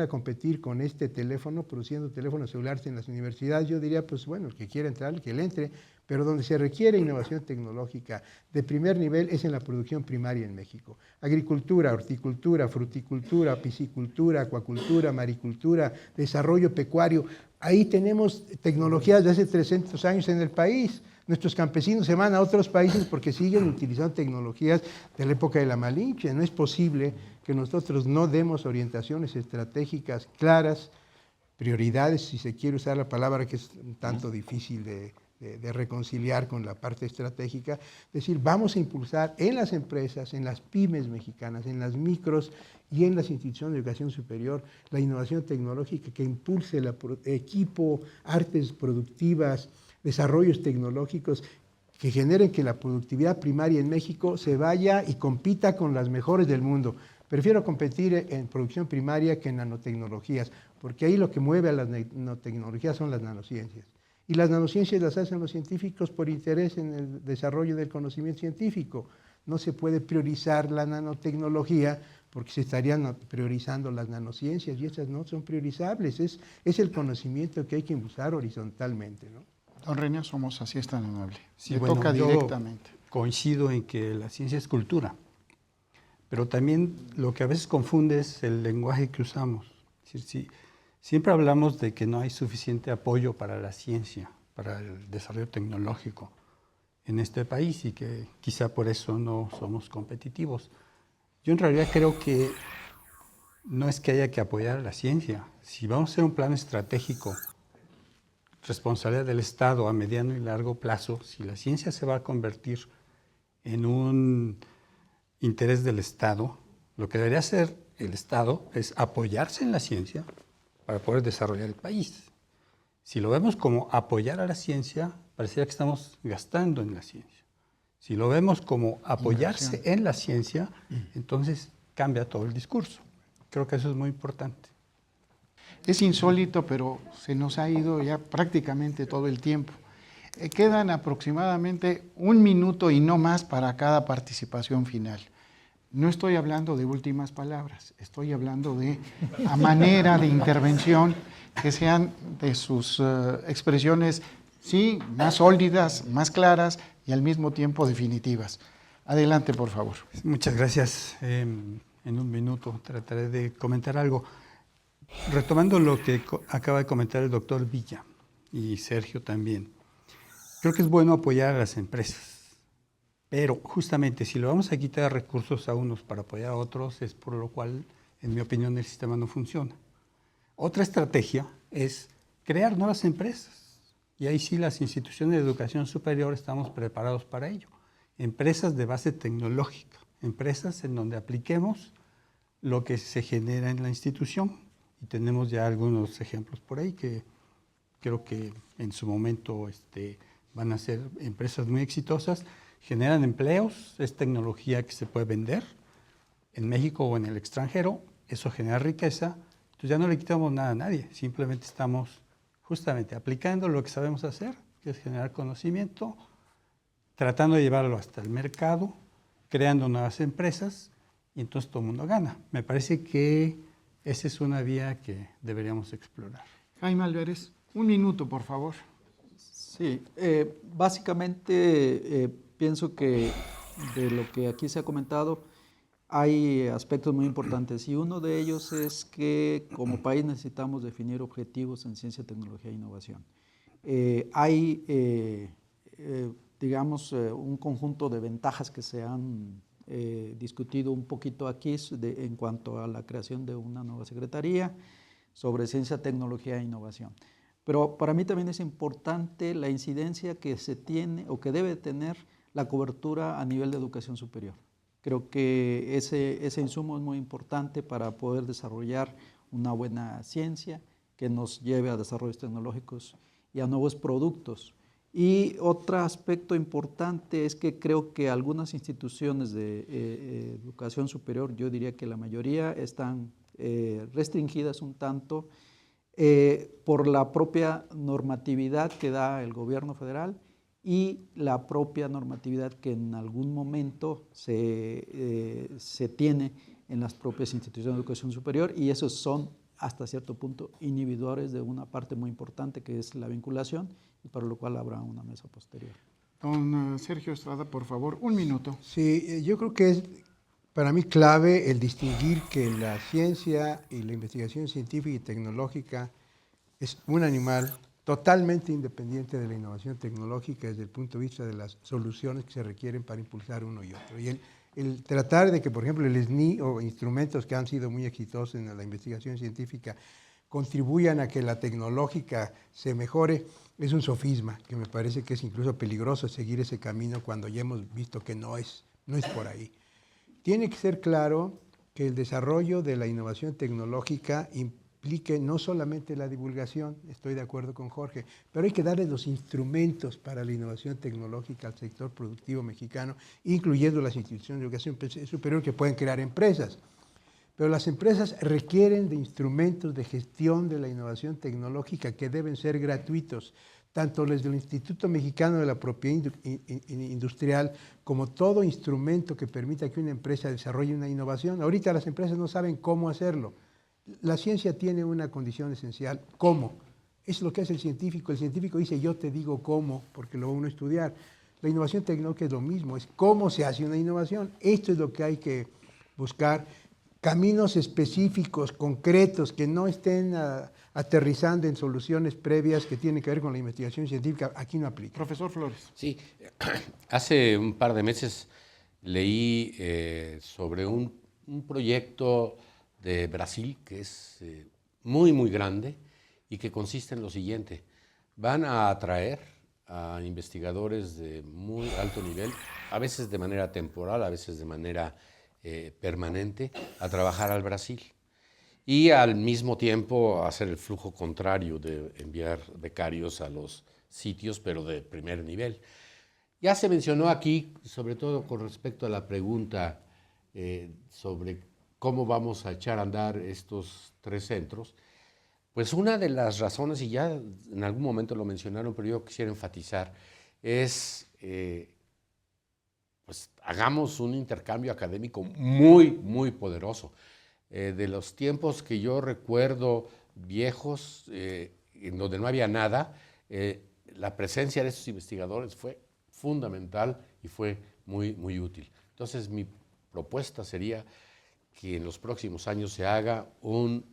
a competir con este teléfono, produciendo teléfonos celulares en las universidades. Yo diría, pues bueno, el que quiera entrar, que le entre, pero donde se requiere innovación tecnológica de primer nivel es en la producción primaria en México. Agricultura, horticultura, fruticultura, piscicultura, acuacultura, maricultura, desarrollo pecuario. Ahí tenemos tecnologías de hace 300 años en el país. Nuestros campesinos se van a otros países porque siguen utilizando tecnologías de la época de la Malinche. No es posible que nosotros no demos orientaciones estratégicas claras, prioridades, si se quiere usar la palabra que es un tanto difícil de reconciliar con la parte estratégica, es decir, vamos a impulsar en las empresas, en las pymes mexicanas, en las micros y en las instituciones de educación superior, la innovación tecnológica que impulse el equipo, artes productivas, desarrollos tecnológicos que generen que la productividad primaria en México se vaya y compita con las mejores del mundo. Prefiero competir en producción primaria que en nanotecnologías, porque ahí lo que mueve a las nanotecnologías son las nanociencias. Y las nanociencias las hacen los científicos por interés en el desarrollo del conocimiento científico. No se puede priorizar la nanotecnología porque se estarían priorizando las nanociencias y esas no son priorizables. Es el conocimiento que hay que impulsar horizontalmente, ¿no? Don René, somos así, es tan amable. Sí, Le bueno, toca yo directamente. coincido en que la ciencia es cultura, pero también lo que a veces confunde es el lenguaje que usamos. Es decir, siempre hablamos de que no hay suficiente apoyo para la ciencia, para el desarrollo tecnológico en este país y que quizá por eso no somos competitivos. Yo en realidad creo que no es que haya que apoyar a la ciencia. Si vamos a hacer un plan estratégico, responsabilidad del Estado a mediano y largo plazo, si la ciencia se va a convertir en un interés del Estado, lo que debería hacer el Estado es apoyarse en la ciencia para poder desarrollar el país. Si lo vemos como apoyar a la ciencia, pareciera que estamos gastando en la ciencia. Si lo vemos como apoyarse en la ciencia, entonces cambia todo el discurso. Creo que eso es muy importante. Es insólito, pero se nos ha ido ya prácticamente todo el tiempo. Quedan aproximadamente 1 minuto y no más para cada participación final. No estoy hablando de últimas palabras, estoy hablando de a manera de intervención que sean de sus expresiones, sí, más sólidas, más claras y al mismo tiempo definitivas. Adelante, por favor. Muchas gracias. En 1 minuto trataré de comentar algo. Retomando lo que acaba de comentar el doctor Villa y Sergio también, creo que es bueno apoyar a las empresas, pero justamente si le vamos a quitar recursos a unos para apoyar a otros es por lo cual, en mi opinión, el sistema no funciona. Otra estrategia es crear nuevas empresas y ahí sí las instituciones de educación superior estamos preparados para ello. Empresas de base tecnológica, empresas en donde apliquemos lo que se genera en la institución. Y tenemos ya algunos ejemplos por ahí que creo que en su momento van a ser empresas muy exitosas, generan empleos, es tecnología que se puede vender en México o en el extranjero, eso genera riqueza, entonces ya no le quitamos nada a nadie, simplemente estamos justamente aplicando lo que sabemos hacer, que es generar conocimiento, tratando de llevarlo hasta el mercado, creando nuevas empresas y entonces todo el mundo gana. Me parece que esa es una vía que deberíamos explorar. Jaime Álvarez, 1 minuto, por favor. Sí, básicamente pienso que de lo que aquí se ha comentado hay aspectos muy importantes y uno de ellos es que como país necesitamos definir objetivos en ciencia, tecnología e innovación. Hay, digamos, un conjunto de ventajas que se han discutido un poquito aquí en cuanto a la creación de una nueva secretaría sobre ciencia, tecnología e innovación. Pero para mí también es importante la incidencia que se tiene o que debe tener la cobertura a nivel de educación superior. Creo que ese insumo es muy importante para poder desarrollar una buena ciencia que nos lleve a desarrollos tecnológicos y a nuevos productos. Y otro aspecto importante es que creo que algunas instituciones de educación superior, yo diría que la mayoría, están restringidas un tanto por la propia normatividad que da el gobierno federal y la propia normatividad que en algún momento se tiene en las propias instituciones de educación superior, y esos son hasta cierto punto inhibidores de una parte muy importante que es la vinculación, y para lo cual habrá una mesa posterior. Don Sergio Estrada, por favor, 1 minuto. Sí, yo creo que es para mí clave el distinguir que la ciencia y la investigación científica y tecnológica es un animal totalmente independiente de la innovación tecnológica desde el punto de vista de las soluciones que se requieren para impulsar uno y otro. Y el tratar de que, por ejemplo, el SNI o instrumentos que han sido muy exitosos en la investigación científica contribuyan a que la tecnológica se mejore, es un sofisma, que me parece que es incluso peligroso seguir ese camino cuando ya hemos visto que no es por ahí. Tiene que ser claro que el desarrollo de la innovación tecnológica implique no solamente la divulgación, estoy de acuerdo con Jorge, pero hay que darle los instrumentos para la innovación tecnológica al sector productivo mexicano, incluyendo las instituciones de educación superior que pueden crear empresas. Pero las empresas requieren de instrumentos de gestión de la innovación tecnológica que deben ser gratuitos, tanto desde el Instituto Mexicano de la Propiedad Industrial como todo instrumento que permita que una empresa desarrolle una innovación. Ahorita las empresas no saben cómo hacerlo. La ciencia tiene una condición esencial, ¿cómo? Es lo que hace el científico. El científico dice, yo te digo cómo, porque lo va uno a estudiar. La innovación tecnológica es lo mismo, es cómo se hace una innovación. Esto es lo que hay que buscar. Caminos específicos, concretos, que no estén aterrizando en soluciones previas que tienen que ver con la investigación científica, aquí no aplica. Profesor Flores. Sí, hace un par de meses leí sobre un proyecto de Brasil que es muy, muy grande y que consiste en lo siguiente. Van a atraer a investigadores de muy alto nivel, a veces de manera temporal, a veces de manera permanente, a trabajar al Brasil. Y al mismo tiempo hacer el flujo contrario de enviar becarios a los sitios, pero de primer nivel. Ya se mencionó aquí, sobre todo con respecto a la pregunta sobre cómo vamos a echar a andar estos 3 centros, pues una de las razones, y ya en algún momento lo mencionaron, pero yo quisiera enfatizar, es pues hagamos un intercambio académico muy, muy poderoso. De los tiempos que yo recuerdo viejos, en donde no había nada, la presencia de estos investigadores fue fundamental y fue muy, muy útil. Entonces, mi propuesta sería que en los próximos años se haga un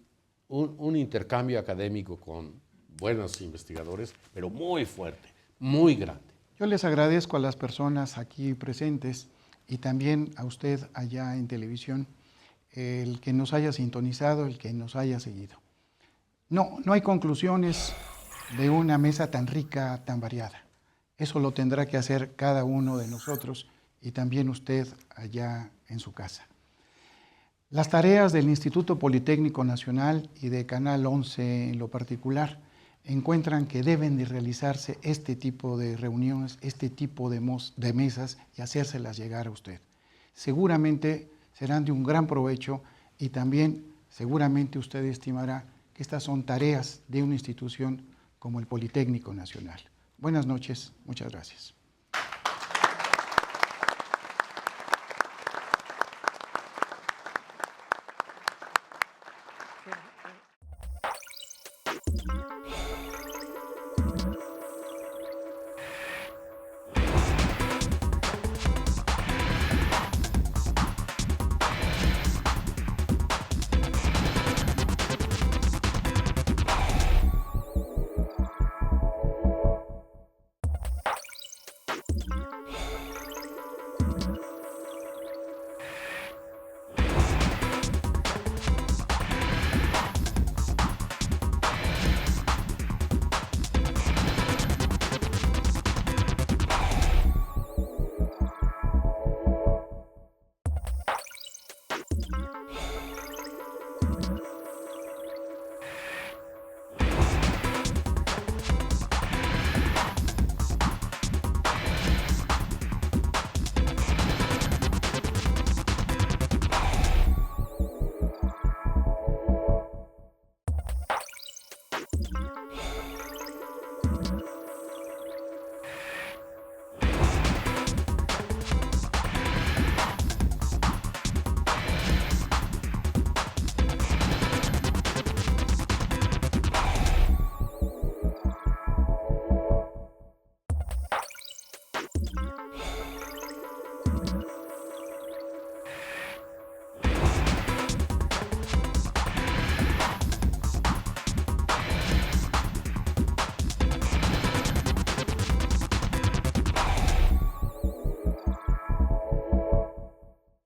intercambio académico con buenos investigadores, pero muy fuerte, muy grande. Yo les agradezco a las personas aquí presentes y también a usted allá en televisión el que nos haya sintonizado, el que nos haya seguido. No hay conclusiones de una mesa tan rica, tan variada. Eso lo tendrá que hacer cada uno de nosotros y también usted allá en su casa. Las tareas del Instituto Politécnico Nacional y de Canal 11 en lo particular encuentran que deben de realizarse este tipo de reuniones, este tipo de mesas y hacérselas llegar a usted. Seguramente serán de un gran provecho y también seguramente usted estimará que estas son tareas de una institución como el Politécnico Nacional. Buenas noches, muchas gracias.